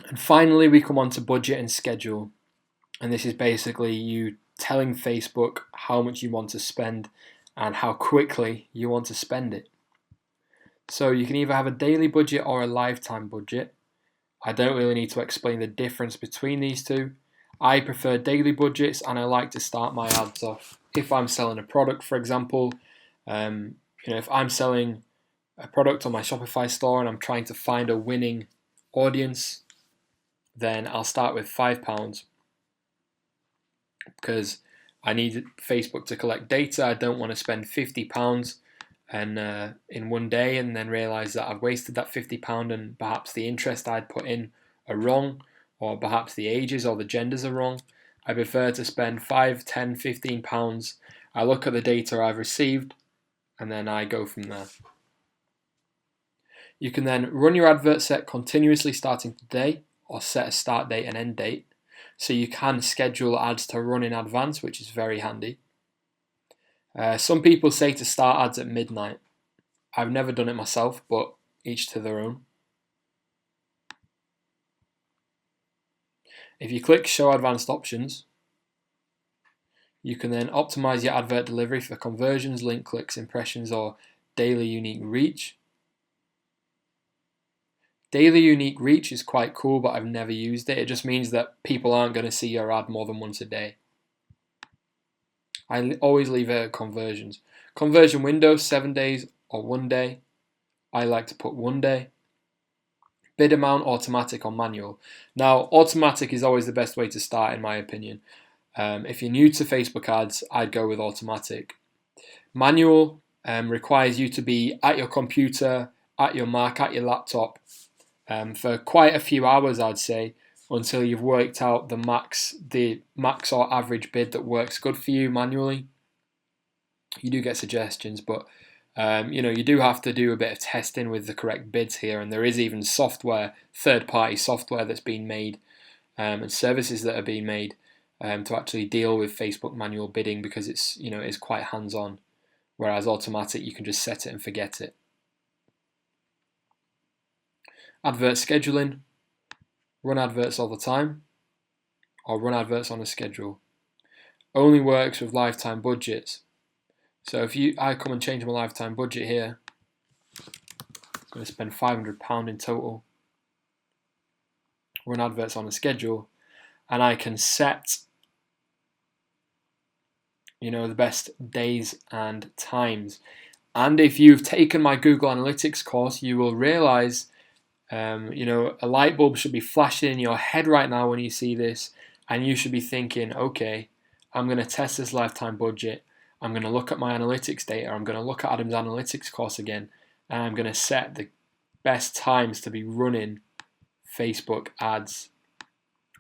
And finally, we come on to budget and schedule. And this is basically you telling Facebook how much you want to spend and how quickly you want to spend it. So you can either have a daily budget or a lifetime budget. I don't really need to explain the difference between these two. I prefer daily budgets, and I like to start my ads off. If I'm selling a product, for example, if I'm selling a product on my Shopify store and I'm trying to find a winning audience, then I'll start with £5 because I need Facebook to collect data. I don't want to spend £50 and in one day and then realize that I've wasted that £50 and perhaps the interest I'd put in are wrong, or perhaps the ages or the genders are wrong. I prefer to spend £5, £10, £15. I look at the data I've received and then I go from there. You can then run your advert set continuously starting today, or set a start date and end date. So you can schedule ads to run in advance, which is very handy. Some people say to start ads at midnight. I've never done it myself, but each to their own. If you click Show Advanced Options, you can then optimize your advert delivery for conversions, link clicks, impressions, or daily unique reach. Daily unique reach is quite cool, but I've never used it. It just means that people aren't going to see your ad more than once a day. I always leave it at conversions. Conversion window, 7 days or 1 day. I like to put 1 day. Bid amount, automatic or manual. Now, automatic is always the best way to start, in my opinion. If you're new to Facebook ads, I'd go with automatic. Manual requires you to be at your computer, at your Mac, at your laptop for quite a few hours, I'd say, until you've worked out the max or average bid that works good for you manually. You do get suggestions, but you do have to do a bit of testing with the correct bids here, and there is even software, third-party software that's been made and services that are being made to actually deal with Facebook manual bidding, because it's quite hands-on, whereas automatic you can just set it and forget it. Advert scheduling. Run adverts all the time, or run adverts on a schedule. Only works with lifetime budgets. So if I come and change my lifetime budget here, I'm going to spend £500 in total. Run adverts on a schedule, and I can set the best days and times. And if you've taken my Google Analytics course, you will realize a light bulb should be flashing in your head right now when you see this, and you should be thinking, okay, I'm going to test this lifetime budget. I'm going to look at my analytics data. I'm going to look at Adam's analytics course again, and I'm going to set the best times to be running Facebook ads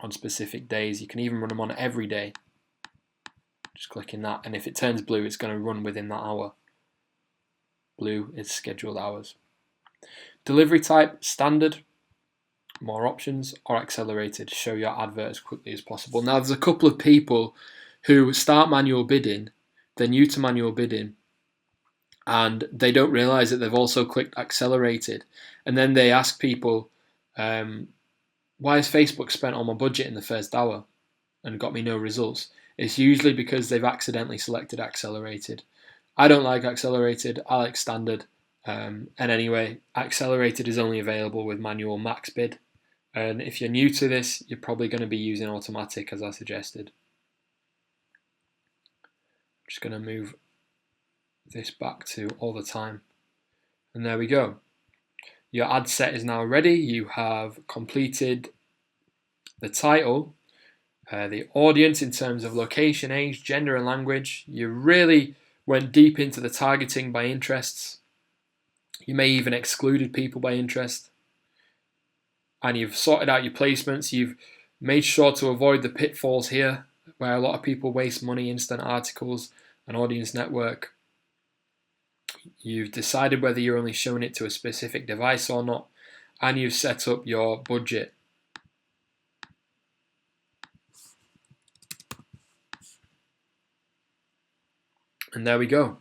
on specific days. You can even run them on every day. Just clicking that, and if it turns blue, it's going to run within that hour. Blue is scheduled hours. Delivery type, standard, more options, or accelerated. Show your advert as quickly as possible. Now, there's a couple of people who start manual bidding, they're new to manual bidding, and they don't realize that they've also clicked accelerated. And then they ask people, why has Facebook spent all my budget in the first hour and got me no results? It's usually because they've accidentally selected accelerated. I don't like accelerated, I like standard. And anyway, accelerated is only available with manual max bid. And if you're new to this, you're probably going to be using automatic, as I suggested. I'm just going to move this back to all the time. And there we go. Your ad set is now ready. You have completed the title, the audience in terms of location, age, gender, and language. You really went deep into the targeting by interests. You may even excluded people by interest. And you've sorted out your placements. You've made sure to avoid the pitfalls here, where a lot of people waste money, instant articles, and audience network. You've decided whether you're only showing it to a specific device or not, and you've set up your budget. And there we go.